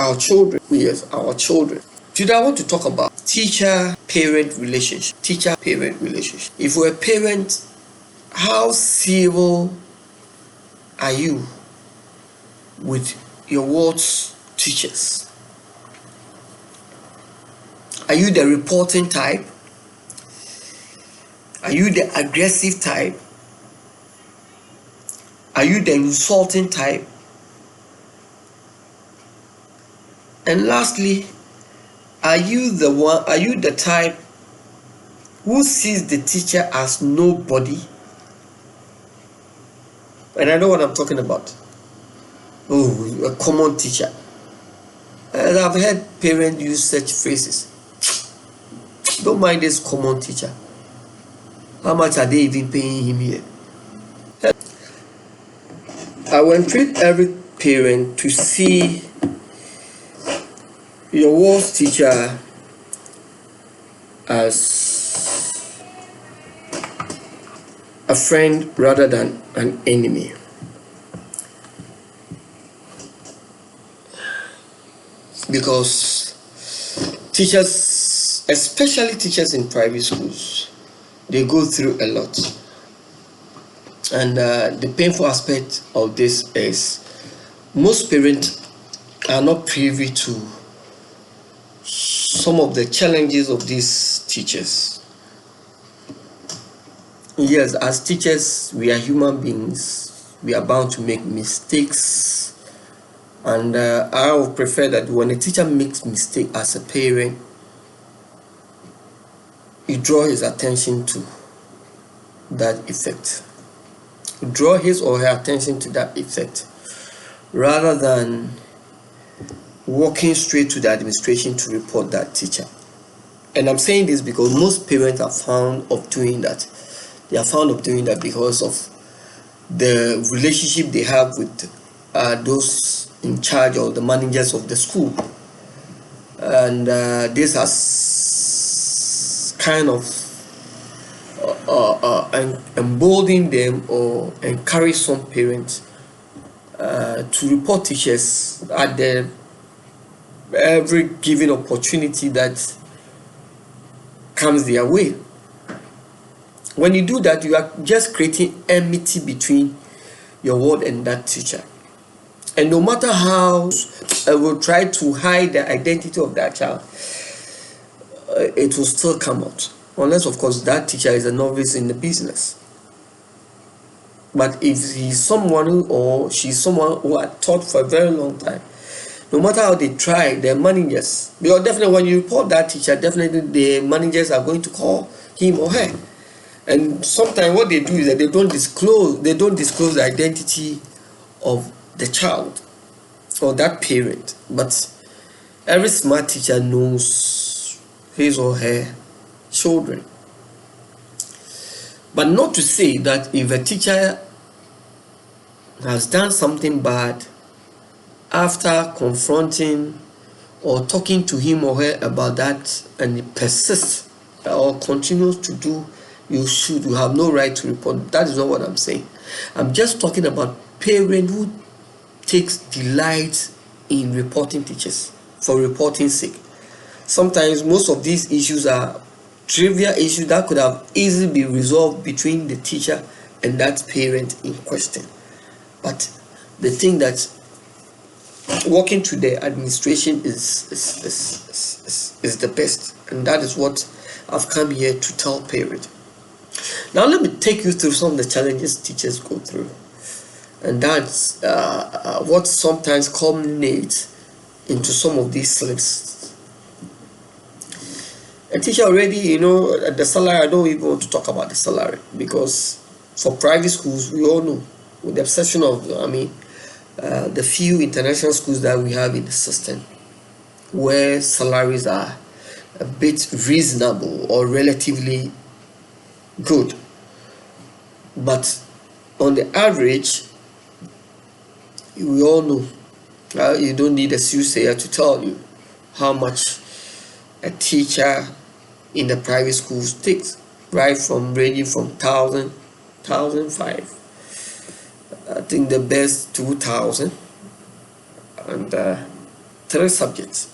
our children. Yes, our children. Today I want to talk about teacher-parent relationship. Teacher-parent relationship. If you're a parent, how civil are you with your ward's teachers? Are you the reporting type? Are you the aggressive type? Are you the insulting type? And lastly, are you the type who sees the teacher as nobody? And I know what I'm talking about. Oh, a common teacher. And I've heard parents use such phrases. Don't mind this common teacher. How much are they even paying him here? I will entreat every parent to see your worst teacher as a friend rather than an enemy. Because teachers, especially teachers in private schools, they go through a lot. And the painful aspect of this is most parents are not privy to some of the challenges of these teachers. Yes, as teachers, we are human beings. We are bound to make mistakes. And I would prefer that when a teacher makes mistake as a parent, you draw his attention to that effect. Draw his or her attention to that effect rather than walking straight to the administration to report that teacher. And I'm saying this because most parents are found of doing that. They are found of doing that because of the relationship they have with those in charge or the managers of the school. And this has kind of embolden them or encourage some parents to report teachers at every given opportunity that comes their way. When you do that, you are just creating enmity between your ward and that teacher. And no matter how I will try to hide the identity of that child, it will still come out. Unless, of course, that teacher is a novice in the business. But if he's someone or she's someone who had taught for a very long time, no matter how they try, their managers, because definitely when you report that teacher, definitely the managers are going to call him or her. And sometimes what they do is that they don't disclose the identity of the child or that parent. But every smart teacher knows his or her children. But not to say that if a teacher has done something bad, after confronting or talking to him or her about that, and he persists or continues to do, you have no right to report. That is not what I'm saying. I'm just talking about parent who takes delight in reporting teachers for reporting sake. Sometimes most of these issues are trivial issues that could have easily been resolved between the teacher and that parent in question. But the thing that working to the administration is the best, and that is what I've come here to tell parents. Now let me take you through some of the challenges teachers go through, and that's what sometimes culminates into some of these slips. A teacher already, the salary, I don't even want to talk about the salary, because for private schools, we all know, with the exception of, the few international schools that we have in the system, where salaries are a bit reasonable or relatively good. But on the average, we all know, you don't need a soothsayer to tell you how much a teacher in the private schools takes, right from ranging from 1,000, 1,500. I think the best 2,000, and 3 subjects.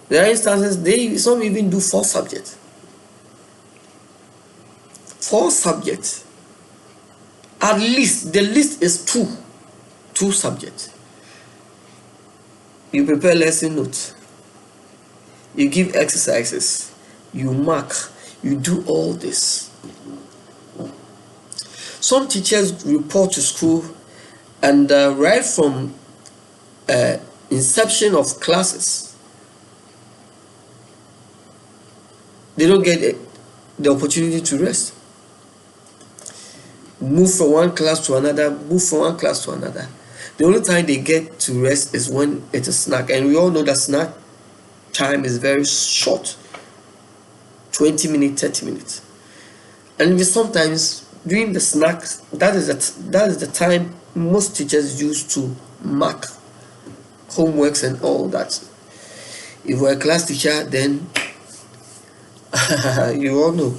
There are instances some even do 4 subjects. 4 subjects. At least the list is 2 subjects. You prepare lesson notes, you give exercises, you mark, you do all this. Some teachers report to school and right from inception of classes, they don't get the opportunity to rest. Move from one class to another, The only time they get to rest is when it's a snack, and we all know that snack time is very short, 20 minutes, 30 minutes. And sometimes during the snacks, that is the time most teachers use to mark homeworks and all that. If you're a class teacher, then you all know.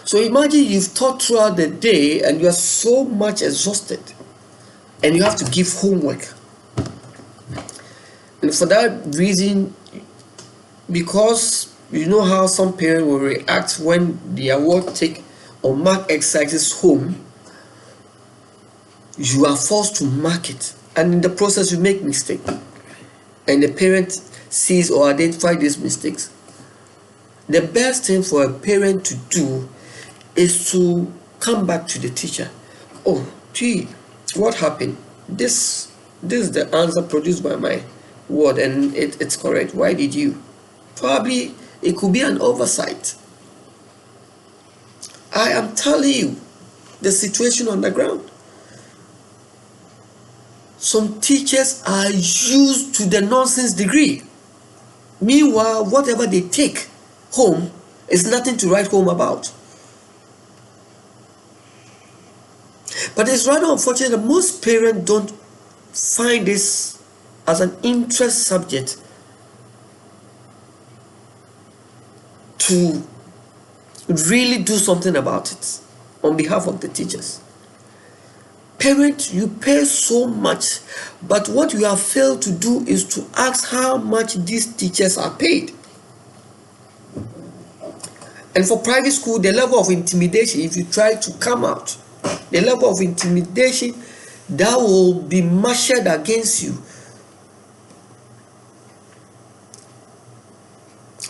So imagine you've taught throughout the day and you are so much exhausted and you have to give homework. And for that reason, because you know how some parents will react when they award take or mark exercises home, you are forced to mark it, and in the process you make mistake, and the parent sees or identifies these mistakes. The best thing for a parent to do is to come back to the teacher. Oh, gee, what happened? This is the answer produced by my word, and it's correct. Why did you? Probably it could be an oversight. I am telling you the situation on the ground. Some teachers are used to the nonsense degree. Meanwhile, whatever they take home is nothing to write home about. But it's rather unfortunate that most parents don't find this as an interest subject to really do something about it on behalf of the teachers. Parents, you pay so much, but what you have failed to do is to ask how much these teachers are paid. And for private school, the level of intimidation, if you try to come out, the level of intimidation that will be marshaled against you.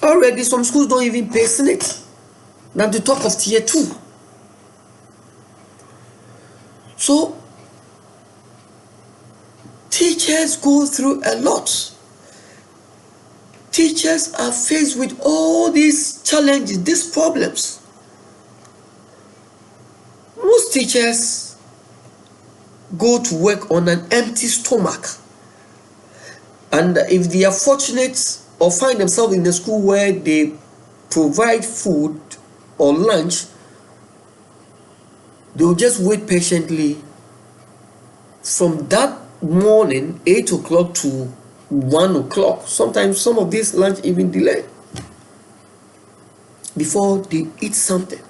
Already some schools don't even pay Senate, not to talk of tier 2. So teachers go through a lot. Teachers are faced with all these challenges, these problems. Most teachers go to work on an empty stomach, and if they are fortunate or find themselves in a school where they provide food or lunch, they will just wait patiently from that morning 8 o'clock to 1 o'clock. Sometimes some of this lunch even delay before they eat something.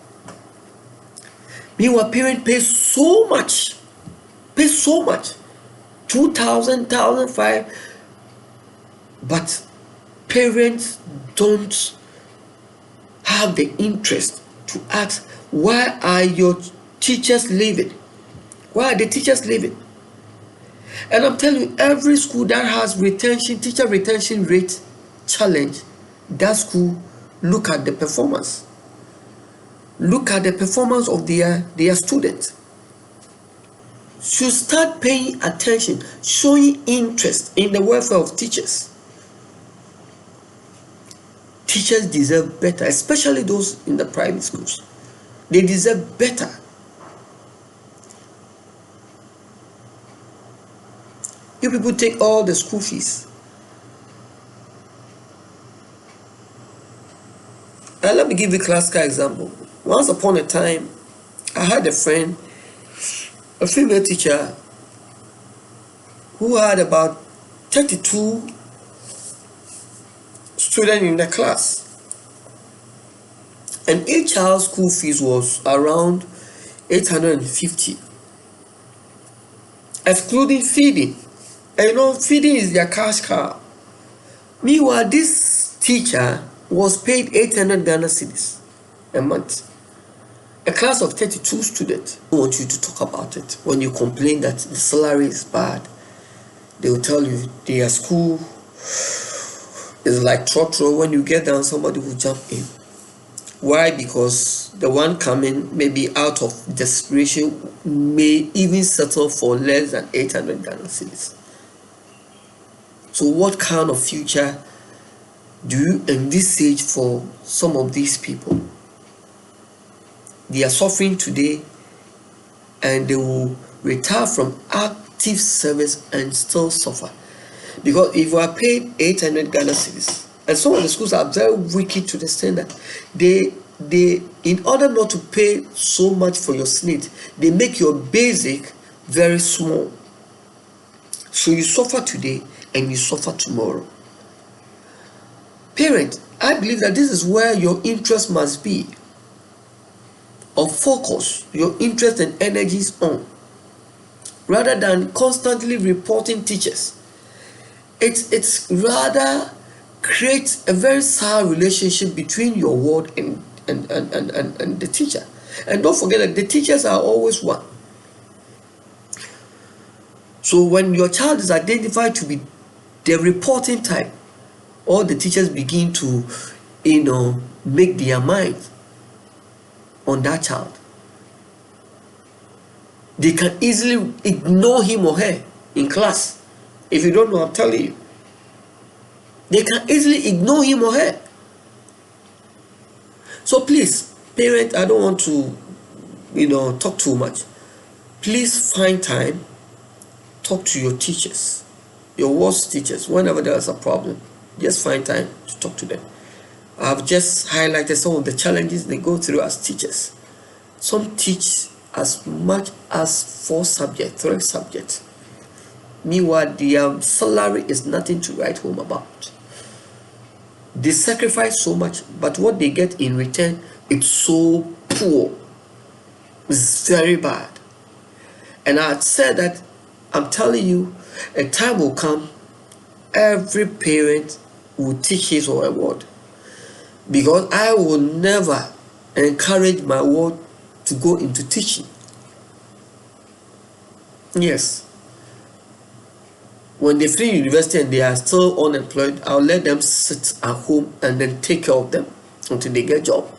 Meanwhile, parents pay so much, 2,000, 1,500, but parents don't have the interest to ask, why are your teachers leaving? Why are the teachers leaving? And I'm telling you, every school that has teacher retention rate challenge, that school look at the performance. Look at the performance of their students. Should start paying attention, showing interest in the welfare of teachers. Teachers deserve better, especially those in the private schools. They deserve better. You people take all the school fees. And let me give you a classical example. Once upon a time, I had a friend, a female teacher, who had about 32 students in the class. And each child's school fees was around 850, excluding feeding. And feeding is their cash cow. Meanwhile, this teacher was paid 800 Ghana cedis a month. A class of 32 students. I want you to talk about it. When you complain that the salary is bad, they will tell you their school is like trotro. When you get down, somebody will jump in. Why? Because the one coming, maybe out of desperation, may even settle for less than 800 Ghana cedis. So what kind of future do you envisage for some of these people? They are suffering today, and they will retire from active service and still suffer. Because if you are paid 800 Ghana cedis, and some of the schools are very wicked to the extent that they in order not to pay so much for your slate, they make your basic very small. So you suffer today and you suffer tomorrow. Parent, I believe that this is where your interest must be, or focus your interest and energies on, rather than constantly reporting teachers. It's rather creates a very sour relationship between your ward and the teacher. And don't forget that the teachers are always one. So when your child is identified to be the reporting type, all the teachers begin to make their minds on that child. They can easily ignore him or her in class. If you don't know, I'm telling you, they can easily ignore him or her. So please, parent, I don't want to talk too much. Please find time, talk to your teachers, your worst teachers. Whenever there's a problem, just find time to talk to them. I've just highlighted some of the challenges they go through as teachers. Some teach as much as 4 subjects, 3 subjects. Meanwhile, their salary is nothing to write home about. They sacrifice so much, but what they get in return, it's so poor. It's very bad. And I said that, I'm telling you, a time will come, every parent will teach his or her ward. Because I will never encourage my ward to go into teaching. Yes. When they finish university and they are still unemployed, I'll let them sit at home and then take care of them until they get a job.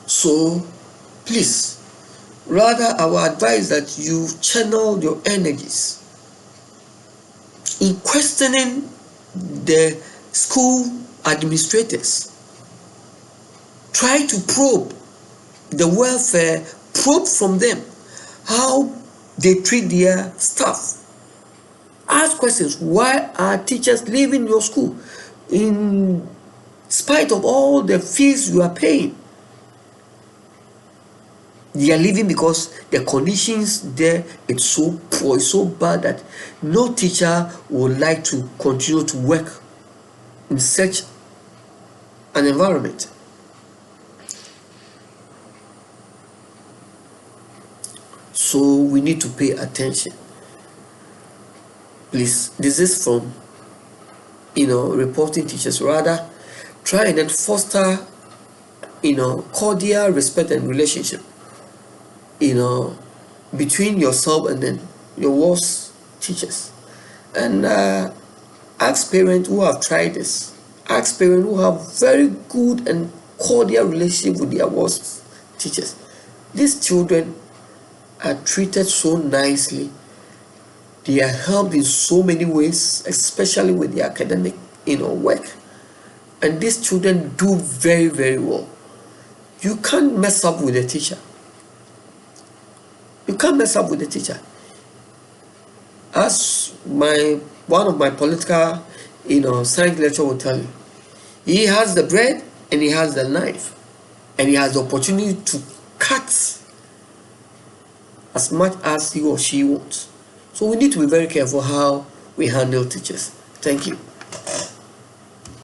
So, please, rather our advice that you channel your energies in questioning the school administrators. Try to probe the welfare, probe from them how they treat their staff. Ask questions. Why are teachers leaving your school in spite of all the fees you are paying? They are leaving because the conditions there, it's so poor, it's so bad that no teacher would like to continue to work in such an environment. So we need to pay attention. Please, this is from reporting teachers. Rather, try and then foster cordial respect and relationship between yourself and then your worst teachers. And ask parents who have tried this. Ask parents who have very good and cordial relationship with their worst teachers. These children are treated so nicely. They are helped in so many ways, especially with the academic work. And these children do very, very well. You can't mess up with a teacher. You can't mess up with the teacher. As one of my political science lecturer will tell you, he has the bread and he has the knife, and he has the opportunity to cut as much as he or she wants. So we need to be very careful how we handle teachers. Thank you.